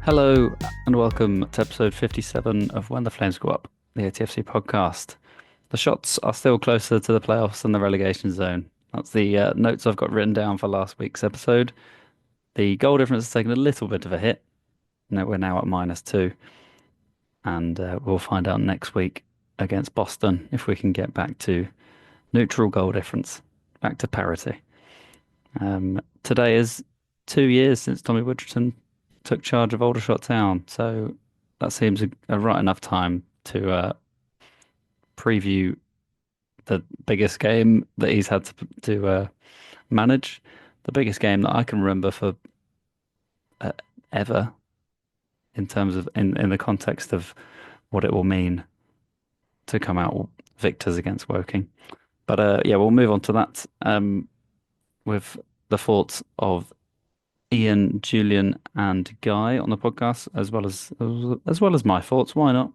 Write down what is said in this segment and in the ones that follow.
Hello and welcome to episode 57 of When the Flames Go Up, the ATFC podcast. The shots are still closer to the playoffs than the relegation zone. That's the notes I've got written down for last week's episode. The goal difference has taken a little bit of a hit. No, we're now at -2, and we'll find out next week against Boston if we can get back to neutral goal difference, back to parity. Today is 2 years since Tommy Woodrington took charge of Aldershot Town, so that seems a right enough time to preview the biggest game that he's had to manage, the biggest game that I can remember for uh, ever in terms of in the context of what it will mean to come out victors against Woking. But yeah, we'll move on to that with the thoughts of Ian, Julian, and Guy on the podcast, as well as my thoughts. Why not?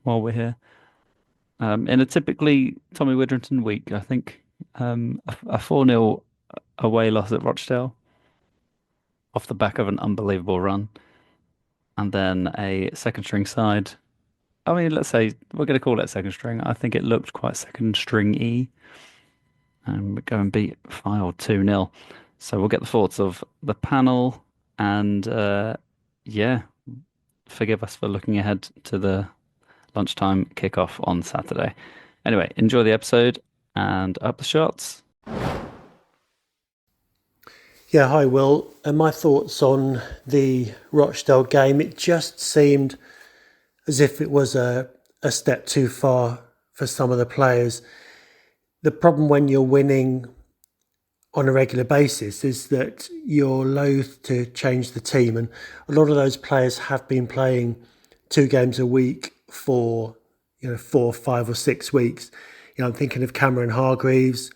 While we're here, in a typically Tommy Widdrington week, I think a 4-0 away loss at Rochdale off the back of an unbelievable run, and then a second string side. I mean, let's say we're going to call it second string. I think it looked quite second string-y, and go and beat Fylde 2-0. So we'll get the thoughts of the panel, and yeah, forgive us for looking ahead to the lunchtime kickoff on Saturday. Anyway, enjoy the episode and up the shots. Yeah, hi Will. And my thoughts on the Rochdale game, it just seemed as if it was a step too far for some of the players. The problem when you're winning on a regular basis is that you're loath to change the team, and a lot of those players have been playing 2 games a week for 4, 5 or 6 weeks. I'm thinking of Cameron Hargreaves,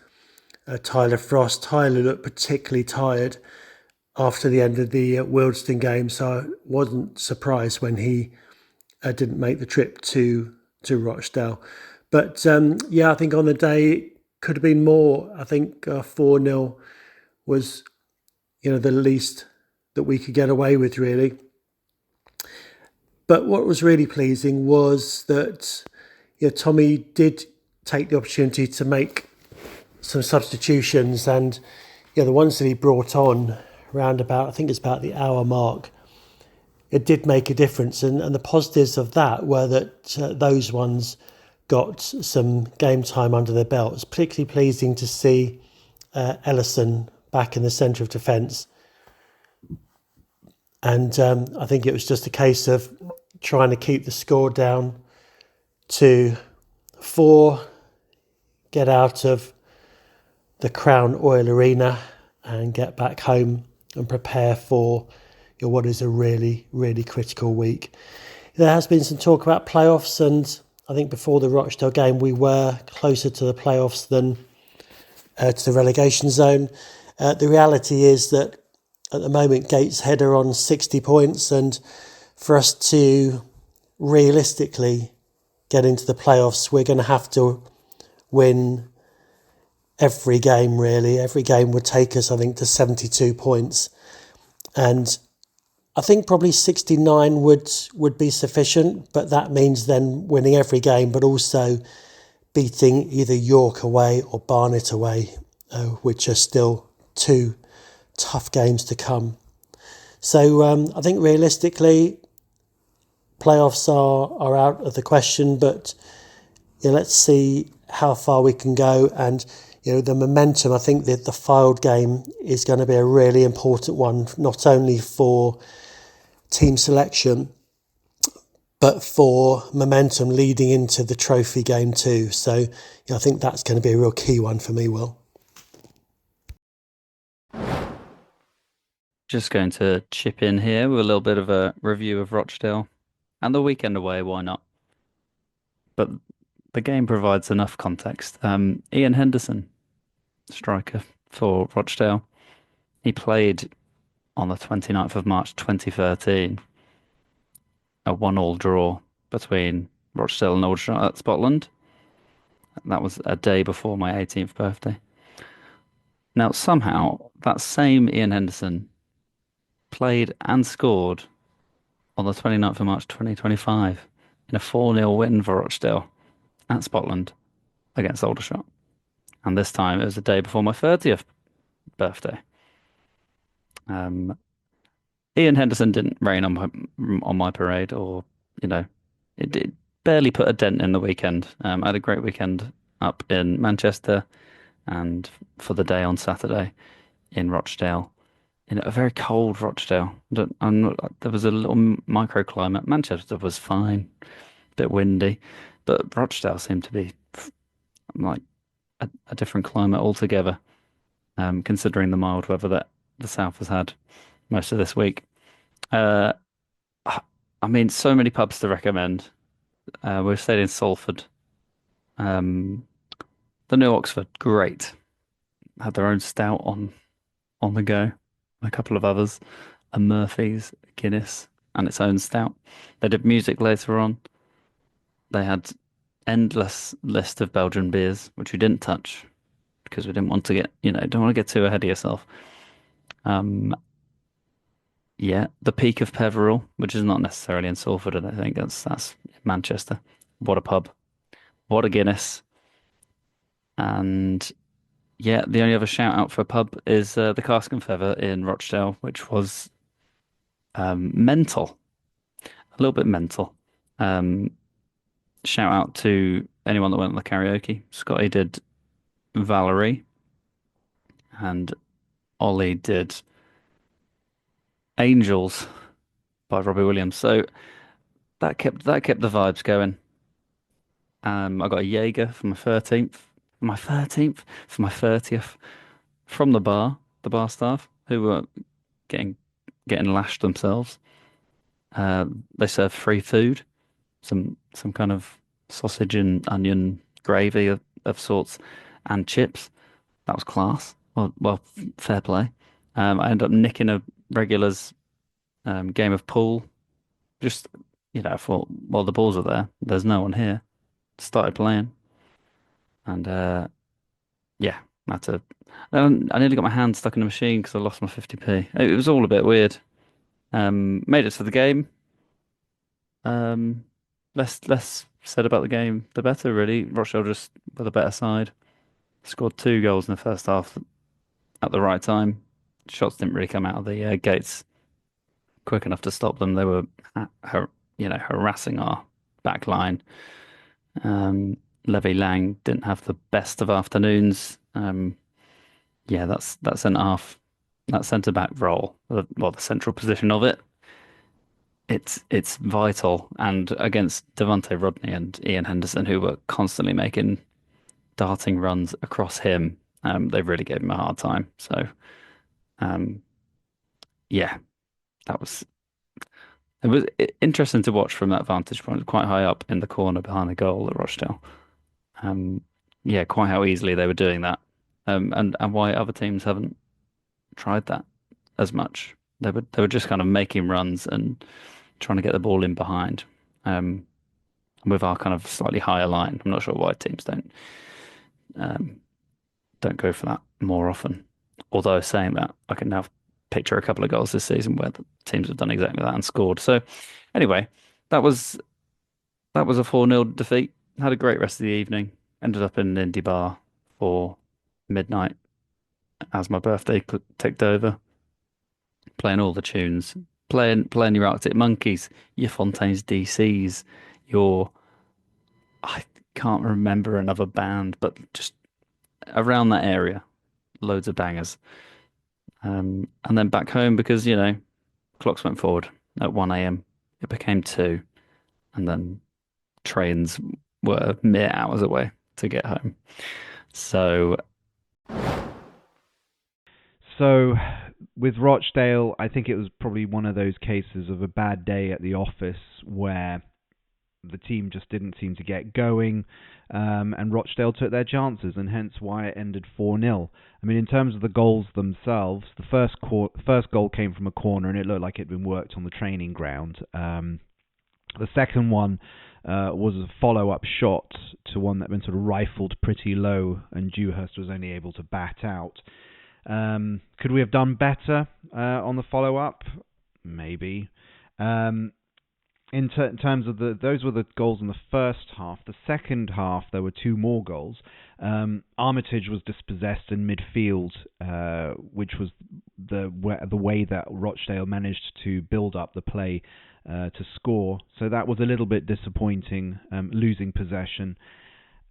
Tyler Frost. Tyler looked particularly tired after the end of the Wealdstone game, so I wasn't surprised when he didn't make the trip to Rochdale. But yeah, I think on the day could have been more. I think 4-0 was, the least that we could get away with, really. But what was really pleasing was that Tommy did take the opportunity to make some substitutions, and the ones that he brought on round about, I think it's about the hour mark, it did make a difference. And the positives of that were that those ones got some game time under their belts. Particularly pleasing to see Ellison back in the centre of defence. And I think it was just a case of trying to keep the score down to 4, get out of the Crown Oil Arena and get back home and prepare for what is a really, really critical week. There has been some talk about playoffs, and I think before the Rochdale game we were closer to the playoffs than to the relegation zone. The reality is that at the moment Gateshead are on 60 points, and for us to realistically get into the playoffs we're going to have to win every game, really. Every game would take us, I think, to 72 points. And I think probably 69 would be sufficient, but that means then winning every game, but also beating either York away or Barnet away, which are still 2 tough games to come. So I think realistically, playoffs are out of the question, but let's see how far we can go. And the momentum, I think that the Fylde game is going to be a really important one, not only for team selection, but for momentum leading into the trophy game too. So I think that's going to be a real key one for me, Will. Just going to chip in here with a little bit of a review of Rochdale and the weekend away. Why not? But the game provides enough context. Ian Henderson, striker for Rochdale, he played on the 29th of March 2013, a 1-1 draw between Rochdale and Aldershot at Scotland. That was a day before my 18th birthday. Now, somehow, that same Ian Henderson played and scored on the 29th of March 2025 in a 4-0 win for Rochdale at Spotland against Aldershot. And this time it was the day before my 30th birthday. Um, Ian Henderson didn't rain on my parade, or you know, it barely put a dent in the weekend. I had a great weekend up in Manchester, and for the day on Saturday in Rochdale, in a very cold Rochdale. There was a little microclimate. Manchester was fine, a bit windy, but Rochdale seemed to be like a different climate altogether, considering the mild weather that the south has had most of this week. Uh, I mean, so many pubs to recommend. We've stayed in Salford. Um, the New Oxford, great. Had their own stout on the go. A couple of others, a Murphy's, a Guinness, and its own stout. They did music later on. They had endless list of Belgian beers, which we didn't touch because we didn't want to get, don't want to get too ahead of yourself. Um, yeah, the Peak of Peveril, which is not necessarily in Salford, I think that's Manchester. What a pub. What a Guinness. And yeah, the only other shout out for a pub is the Cask and Feather in Rochdale, which was mental, a little bit mental. Um, Shout out to anyone that went on the karaoke. Scotty did Valerie, and Ollie did Angels by Robbie Williams. So that kept the vibes going. I got a Jaeger for my 30th from the bar staff who were getting getting lashed themselves. Uh, they served free food, some kind of sausage and onion gravy of sorts, and chips. That was class. Well, fair play. I ended up nicking a regulars game of pool. Just I thought, well, the balls are there. There's no one here. Started playing, and yeah, had to. I nearly got my hand stuck in the machine because I lost my 50p. It was all a bit weird. Made it to the game. Um, less said about the game, the better, really. Rochdale just were the better side. Scored 2 goals in the first half at the right time. Shots didn't really come out of the gates quick enough to stop them. They were, harassing our back line. Levy Lang didn't have the best of afternoons. Yeah, that centre half, that centre back role, the central position of it. It's vital, and against Devontae Rodney and Ian Henderson, who were constantly making darting runs across him, they really gave him a hard time. So, um, yeah, that was it was interesting to watch from that vantage point, quite high up in the corner behind the goal at Rochdale. Um, yeah, quite how easily they were doing that, and why other teams haven't tried that as much. They were just kind of making runs and trying to get the ball in behind. Um, with our kind of slightly higher line. I'm not sure why teams um, don't go for that more often. Although saying that, I can now picture a couple of goals this season where the teams have done exactly that and scored. So anyway, that was that was a 4-0 defeat. Had a great rest of the evening. Ended up in an indie bar for midnight as my birthday ticked over, playing all the tunes, playing your Arctic Monkeys, your Fontaines DCs, your I can't remember another band, but just around that area, loads of bangers. And then back home because, clocks went forward at 1 a.m. It became 2, and then trains were mere hours away to get home. So, So, with Rochdale, I think it was probably one of those cases of a bad day at the office where the team just didn't seem to get going, and Rochdale took their chances, and hence why it ended 4-0. I mean, in terms of the goals themselves, the first goal came from a corner, and it looked like it had been worked on the training ground. The second one was a follow-up shot to one that had been sort of rifled pretty low, and Dewhurst was only able to bat out. Could we have done better on the follow-up? Maybe. in terms of those were the goals in the first half. The second half, there were two more goals. Armitage was dispossessed in midfield, which was the way that Rochdale managed to build up the play to score. So that was a little bit disappointing, losing possession.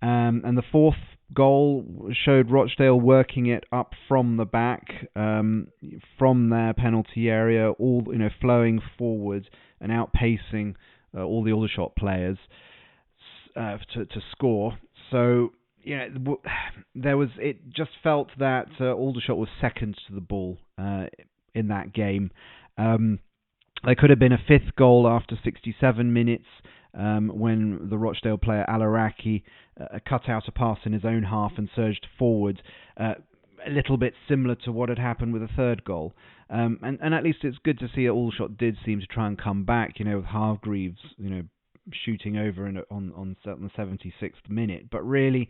And the fourth goal showed Rochdale working it up from the back, from their penalty area, all flowing forward and outpacing all the Aldershot players to score. So there was. It just felt that Aldershot was second to the ball in that game. There could have been a fifth goal after 67 minutes. When the Rochdale player Alaraki cut out a pass in his own half and surged forward, a little bit similar to what had happened with the third goal. And at least it's good to see that Aldershot did seem to try and come back, with Hargreaves, shooting over on the 76th minute. But really,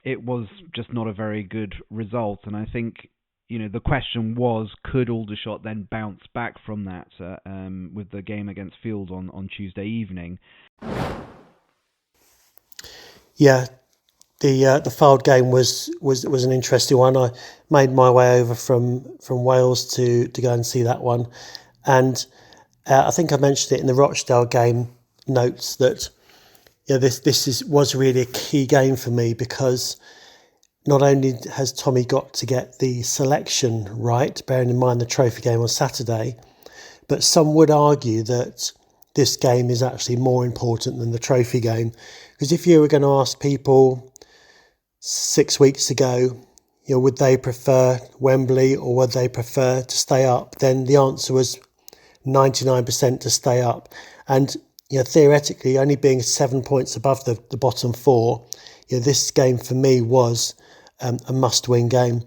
it was just not a very good result. And I think, the question was, could Aldershot then bounce back from that with the game against Fylde on Tuesday evening? Yeah, the Fylde game was an interesting one. I made my way over from Wales to go and see that one, and I think I mentioned it in the Rochdale game notes that this was really a key game for me, because not only has Tommy got to get the selection right, bearing in mind the trophy game on Saturday, but some would argue that this game is actually more important than the trophy game. Because if you were going to ask people 6 weeks ago, would they prefer Wembley or would they prefer to stay up, then the answer was 99% to stay up. And theoretically, only being 7 points above the bottom four, this game for me was a must-win game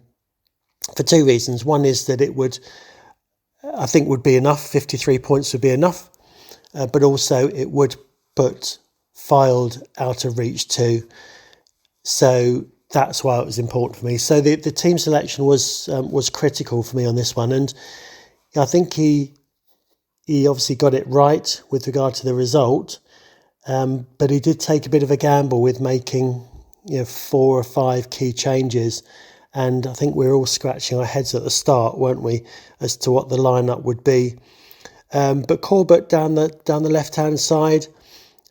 for two reasons. One is that it would be enough. 53 points would be enough, but also it would put Fylde out of reach too. So that's why it was important for me. So the team selection was critical for me on this one, and I think he obviously got it right with regard to the result, but he did take a bit of a gamble with making 4 or 5 key changes, and I think we were all scratching our heads at the start, weren't we, as to what the lineup would be. But Corbett down the left hand side,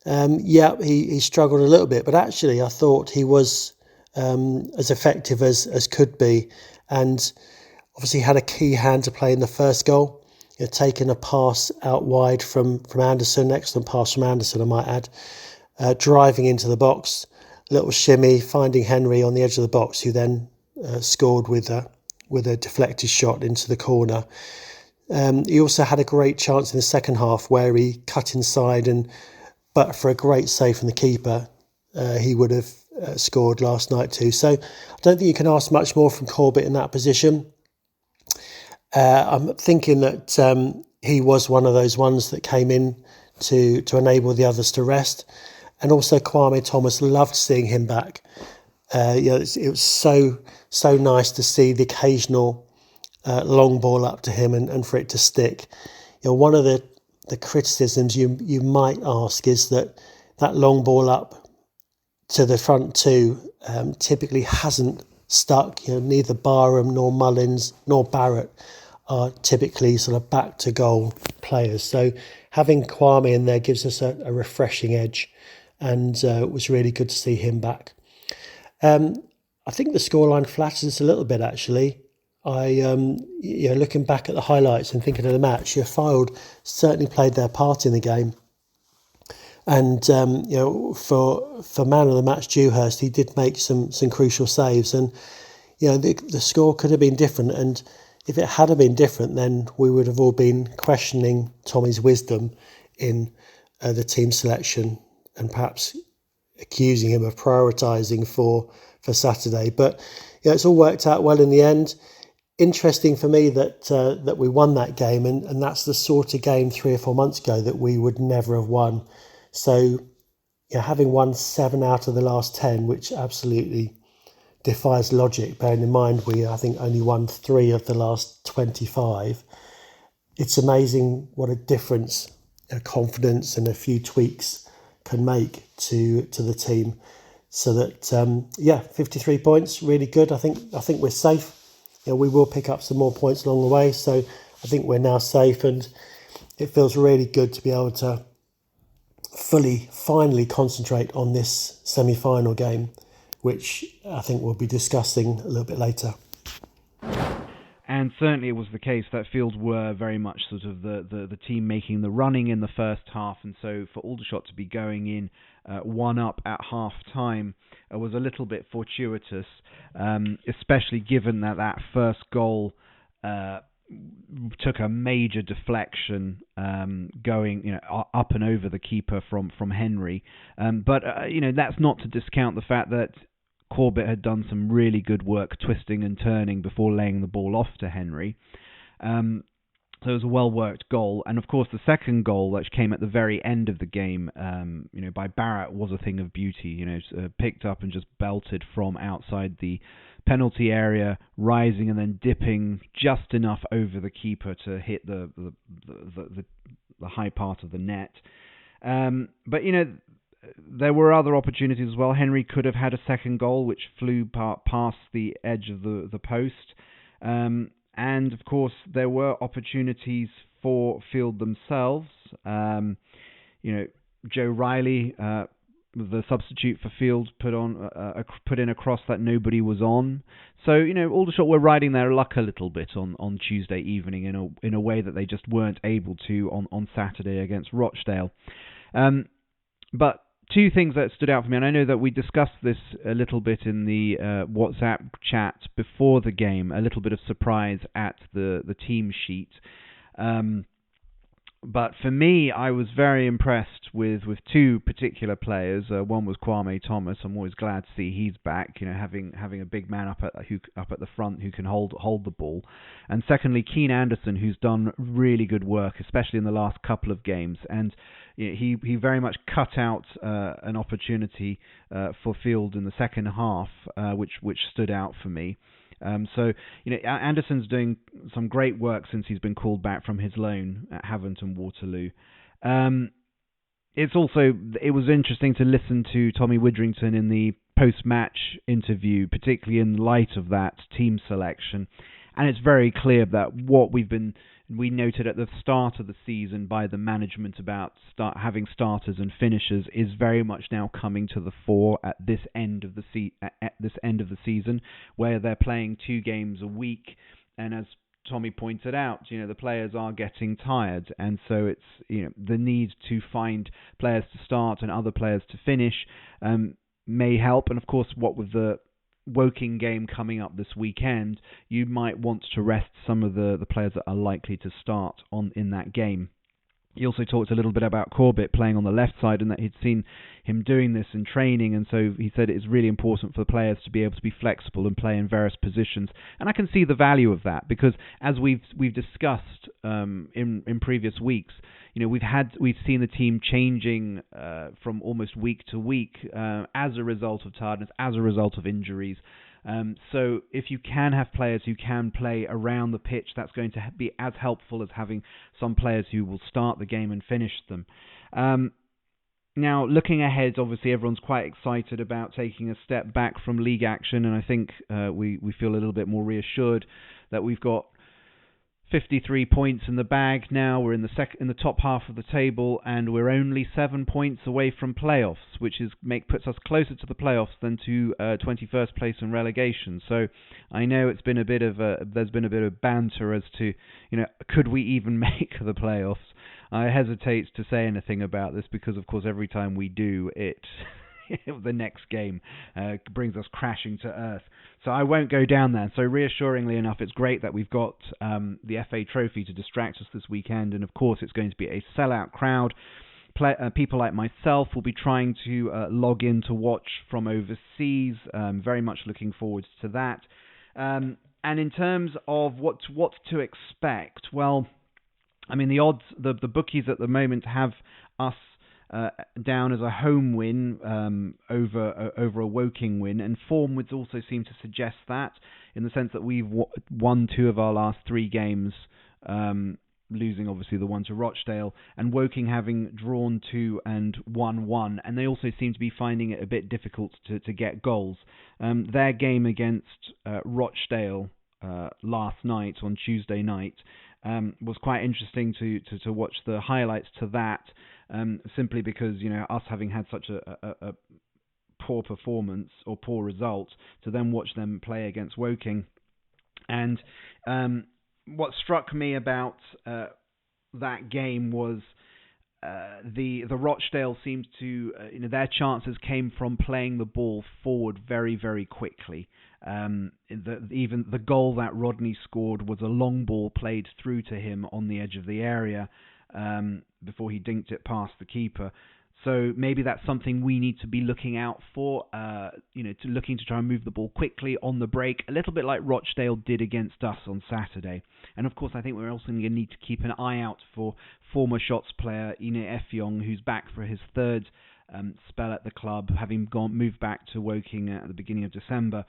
he struggled a little bit, but actually I thought he was as effective as could be, and obviously had a key hand to play in the first goal. Taking a pass out wide from Anderson, excellent pass from Anderson, I might add, driving into the box. Little shimmy, finding Henry on the edge of the box, who then scored with a deflected shot into the corner. He also had a great chance in the second half where he cut inside, but for a great save from the keeper, he would have scored last night too. So I don't think you can ask much more from Corbett in that position. I'm thinking that he was one of those ones that came in to enable the others to rest. And also Kwame Thomas, loved seeing him back. It was so nice to see the occasional long ball up to him and for it to stick. One of the criticisms you might ask is that long ball up to the front two typically hasn't stuck. Neither Barham nor Mullins nor Barrett are typically sort of back to goal players. So having Kwame in there gives us a refreshing edge. And it was really good to see him back. I think the scoreline flatters us a little bit, actually. Looking back at the highlights and thinking of the match, Fylde certainly played their part in the game. And for man of the match, Dewhurst, he did make some crucial saves, and the score could have been different. And if it had been different, then we would have all been questioning Tommy's wisdom in the team selection, and perhaps accusing him of prioritising for Saturday. But it's all worked out well in the end. Interesting for me that we won that game, and that's the sort of game 3 or 4 months ago that we would never have won. So having won 7 out of the last 10, which absolutely defies logic, bearing in mind we, I think, only won 3 of the last 25. It's amazing what a difference confidence and a few tweaks can make to the team. So that 53 points, really good. I think we're safe. We will pick up some more points along the way. So I think we're now safe, and it feels really good to be able to finally concentrate on this semi-final game, which I think we'll be discussing a little bit later. And certainly it was the case that Fylde were very much sort of the team making the running in the first half, and so for Aldershot to be going in 1-up at half-time was a little bit fortuitous, especially given that first goal took a major deflection going up and over the keeper from Henry. But that's not to discount the fact that Corbett had done some really good work twisting and turning before laying the ball off to Henry. So it was a well-worked goal. And of course, the second goal, which came at the very end of the game, by Barrett, was a thing of beauty. Picked up and just belted from outside the penalty area, rising and then dipping just enough over the keeper to hit the high part of the net. But there were other opportunities as well. Henry could have had a second goal, which flew past the edge of the post. And, of course, there were opportunities for Fylde themselves. Joe Riley, the substitute for Fylde, put in a cross that nobody was on. So, Aldershot were riding their luck a little bit on Tuesday evening in a way that they just weren't able to on Saturday against Rochdale. But two things that stood out for me, and I know that we discussed this a little bit in the WhatsApp chat before the game, a little bit of surprise at the team sheet. But for me, I was very impressed with two particular players. One was Kwame Thomas. I'm always glad to see he's back. Having a big man up at the front who can hold the ball. And secondly, Keane Anderson, who's done really good work, especially in the last couple of games. And he very much cut out an opportunity for Fylde in the second half, which stood out for me. So Anderson's doing some great work since he's been called back from his loan at Havant and Waterloo. It was interesting to listen to Tommy Widrington in the post-match interview, particularly in light of that team selection. And it's very clear that what we noted at the start of the season by the management about having starters and finishers is very much now coming to the fore at this end of the season, where they're playing 2 games a week, and as Tommy pointed out, the players are getting tired, and so it's the need to find players to start and other players to finish may help. And of course, what with the Woking game coming up this weekend, you might want to rest some of the players that are likely to start in that game. He also talked a little bit about Corbett playing on the left side and that he'd seen him doing this in training, and so he said it is really important for the players to be able to be flexible and play in various positions. And I can see the value of that, because as we've discussed in previous weeks, we've seen the team changing from almost week to week as a result of tiredness, as a result of injuries. So if you can have players who can play around the pitch, that's going to be as helpful as having some players who will start the game and finish them. Now, looking ahead, obviously everyone's quite excited about taking a step back from league action, and I think we feel a little bit more reassured that we've got 53 points in the bag now. We're in the top half of the table, and we're only 7 points away from playoffs, which puts us closer to the playoffs than to 21st place in relegation. So I know there's been a bit of banter as to could we even make the playoffs. I hesitate to say anything about this because, of course, every time we do it, the next game brings us crashing to earth. So I won't go down there. So reassuringly enough, it's great that we've got the FA Trophy to distract us this weekend. And of course, it's going to be a sellout crowd. People like myself will be trying to log in to watch from overseas. Very much looking forward to that. And in terms of what to expect, well, I mean, the odds, the bookies at the moment have us down as a home win over a Woking win, and form would also seem to suggest that, in the sense that we've won 2 of our last 3 games losing obviously the one to Rochdale, and Woking having drawn 2 and won 1, and they also seem to be finding it a bit difficult to get goals. Their game against Rochdale last night, on Tuesday night, was quite interesting to watch the highlights to that, simply because, us having had such a poor performance or poor result, to then watch them play against Woking. And what struck me about that game was the Rochdale seems to, their chances came from playing the ball forward very, very quickly. Even the goal that Rodney scored was a long ball played through to him on the edge of the area before he dinked it past the keeper. So maybe that's something we need to be looking out for, looking to try and move the ball quickly on the break, a little bit like Rochdale did against us on Saturday. And of course, I think we're also going to need to keep an eye out for former Shots player Ine Effiong, who's back for his third spell at the club, having moved back to Woking at the beginning of December.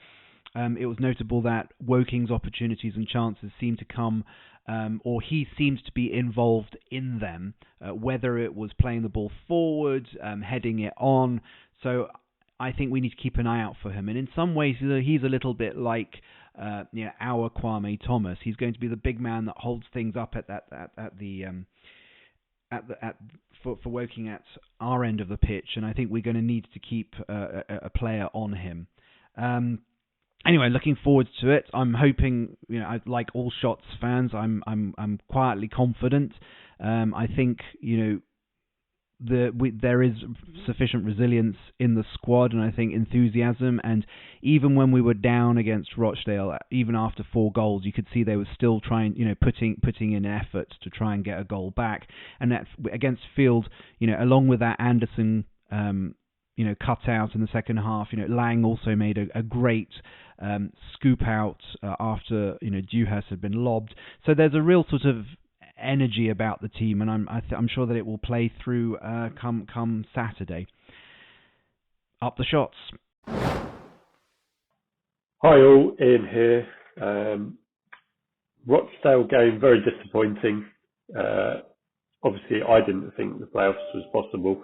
It was notable that Woking's opportunities and chances seem to come, or he seems to be involved in them, whether it was playing the ball forward, heading it on. So I think we need to keep an eye out for him. And in some ways, he's a little bit like our Kwame Thomas. He's going to be the big man that holds things up for Woking at our end of the pitch. And I think we're going to need to keep a player on him. Anyway, looking forward to it. I'm hoping, like all Shots fans, I'm quietly confident. I think, there is sufficient resilience in the squad, and I think enthusiasm. And even when we were down against Rochdale, even after 4 goals, you could see they were still trying, putting in effort to try and get a goal back. And that against Fylde, along with that Anderson, cut out in the second half. Lang also made a great scoop out after Dewhurst had been lobbed. So there's a real sort of energy about the team, and I'm sure that it will play through come Saturday. Up the Shots. Hi all, Ian here. Rochdale game, very disappointing. Obviously, I didn't think the playoffs was possible,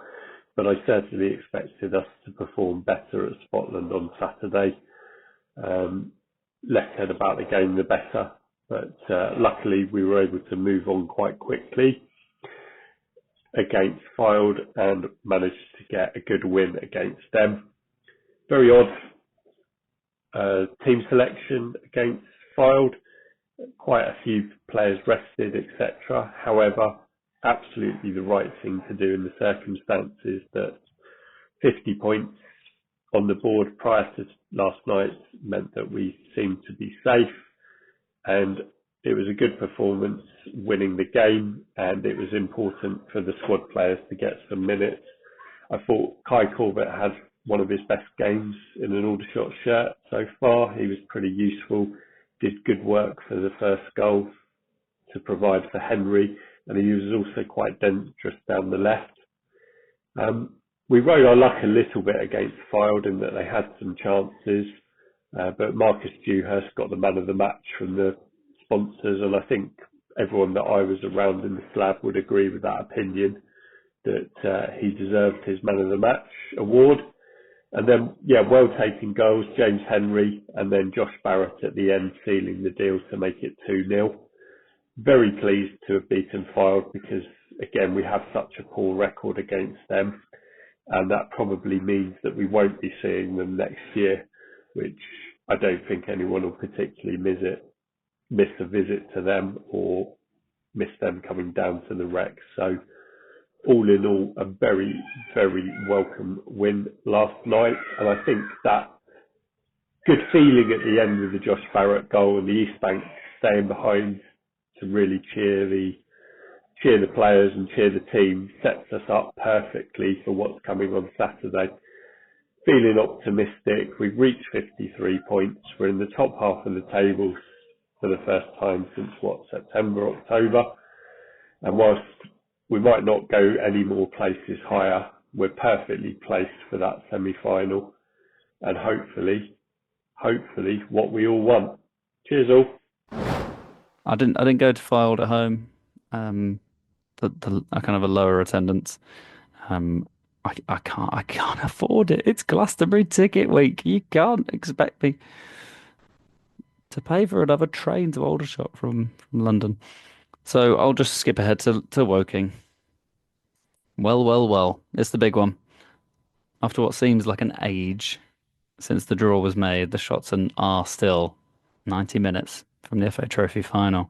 but I certainly expected us to perform better at Scotland on Saturday. Less said about the game, the better. But luckily, we were able to move on quite quickly against Fylde and managed to get a good win against them. Very odd team selection against Fylde. Quite a few players rested, etc. However, absolutely the right thing to do in the circumstances. That 50 points on the board prior to last night meant that we seemed to be safe, and it was a good performance winning the game, and it was important for the squad players to get some minutes. I thought Kai Corbett had one of his best games in an Aldershot shirt so far. He was pretty useful, did good work for the first goal to provide for Henry, and he was also quite dangerous down the left. We rode our luck a little bit against Fylde in that they had some chances, but Marcus Dewhurst got the man of the match from the sponsors, and I think everyone that I was around in the slab would agree with that opinion, that he deserved his man of the match award. And then, well taken goals, James Henry, and then Josh Barrett at the end sealing the deal to make it 2-0. Very pleased to have beaten Fylde because, again, we have such a poor record against them, and that probably means that we won't be seeing them next year, which I don't think anyone will particularly miss a visit to them or miss them coming down to the Rec. So all in all, a very, very welcome win last night. And I think that good feeling at the end with the Josh Barrett goal and the East Bank staying behind to really cheer the players and cheer the team sets us up perfectly for what's coming on Saturday. Feeling optimistic. We've reached 53 points. We're in the top half of the table for the first time since September, October. And whilst we might not go any more places higher, we're perfectly placed for that semi-final, and hopefully what we all want. Cheers all. I didn't go to Fylde at home. a kind of a lower attendance. Um, I can't afford it. It's Glastonbury ticket week. You can't expect me to pay for another train to Aldershot from London. So I'll just skip ahead to Woking. Well. It's the big one. After what seems like an age since the draw was made, the shots are still 90 minutes from the FA Trophy final.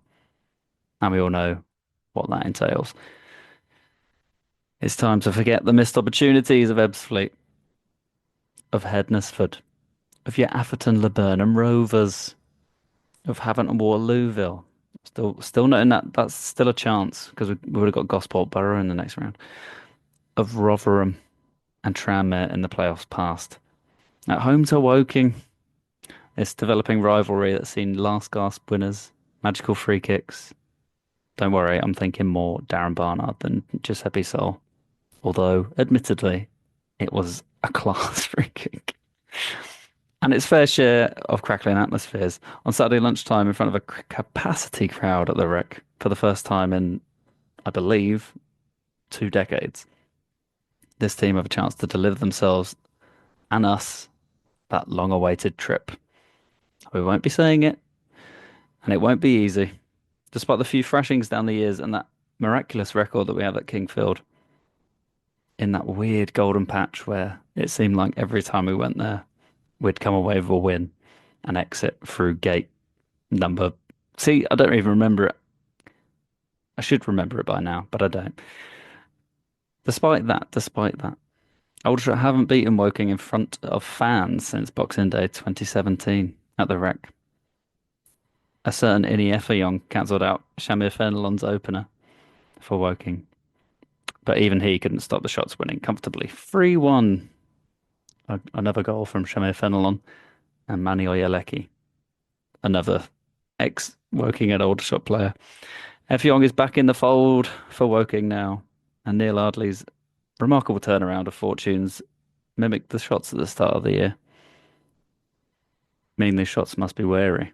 And we all know what that entails. It's time to forget the missed opportunities of Ebbsfleet, of Hednesford, of your Atherton Laburnum Rovers, of Havant and Waterlooville. Still not in that. That's still a chance because we would have got Gosport Borough in the next round. Of Rotherham and Tranmere in the playoffs past. At home to Woking, this developing rivalry that's seen last gasp winners, magical free kicks. Don't worry, I'm thinking more Darren Barnard than Giuseppe Sol. Although, admittedly, it was a class free kick. And its fair share of crackling atmospheres on Saturday lunchtime in front of a capacity crowd at the Rec for the first time in, I believe, 2 decades. This team have a chance to deliver themselves and us that long-awaited trip. We won't be saying it, and it won't be easy, despite the few thrashings down the years and that miraculous record that we have at Kingfield. In that weird golden patch where it seemed like every time we went there, we'd come away with a win and exit through gate number. See, I don't even remember it. I should remember it by now, but I don't. Despite that, Aldershot haven't beaten Woking in front of fans since Boxing Day 2017 at the Rec. A certain Ini Effiong cancelled out Shamir Fenelon's opener for Woking. But even he couldn't stop the shots winning comfortably. 3-1. Another goal from Shamir Fenelon and Manny Oyeleki, another ex-Woking and Aldershot player. Effiong is back in the fold for Woking now, and Neil Ardley's remarkable turnaround of fortunes mimicked the shots at the start of the year. Meaning these shots must be wary.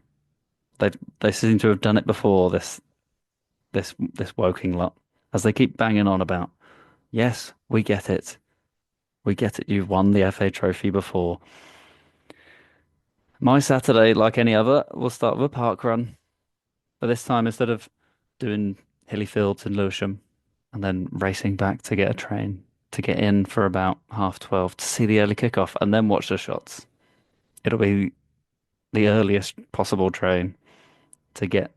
They seem to have done it before, this Woking lot, as they keep banging on about, yes, we get it. We get it. You've won the FA Trophy before. My Saturday, like any other, will start with a park run. But this time, instead of doing hilly fields in Lewisham and then racing back to get a train to get in for about 12:30 to see the early kickoff and then watch the shots, it'll be the earliest possible train to get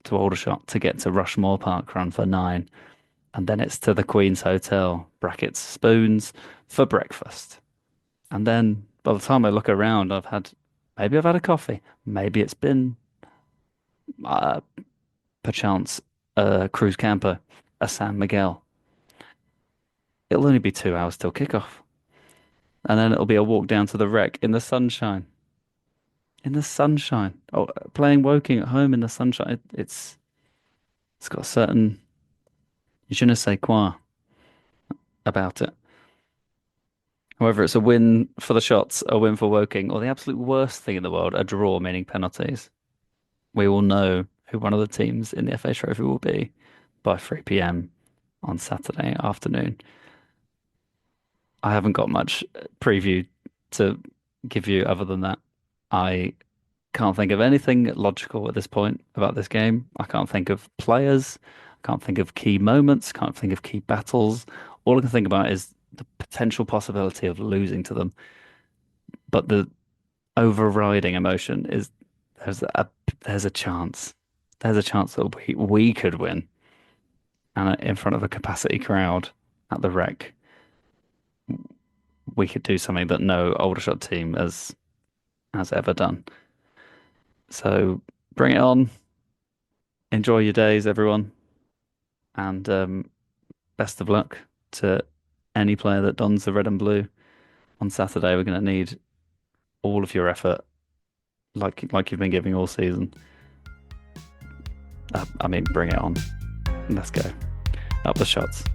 to Aldershot, to get to Rushmore Park Run for 9. And then it's to the Queen's Hotel, brackets spoons, for breakfast. And then by the time I look around, maybe I've had a coffee. Maybe it's been, perchance, a cruise camper, a San Miguel. It'll only be 2 hours till kickoff. And then it'll be a walk down to the Rec in the sunshine. In the sunshine. Oh, playing Woking at home in the sunshine. It's got a certain je ne sais quoi about it. However, it's a win for the shots, a win for Woking, or the absolute worst thing in the world, a draw, meaning penalties. We will know who one of the teams in the FA Trophy will be by 3 p.m. on Saturday afternoon. I haven't got much preview to give you other than that. I can't think of anything logical at this point about this game. I can't think of players. I can't think of key moments. Can't think of key battles. All I can think about is the potential possibility of losing to them. But the overriding emotion is there's a chance. There's a chance that we could win, and in front of a capacity crowd at the Rec, we could do something that no Aldershot team has ever done. So bring it on. Enjoy your days, everyone, and best of luck to any player that dons the red and blue on Saturday. We're going to need all of your effort, like you've been giving all season. I mean, bring it on. Let's go. Up the shots.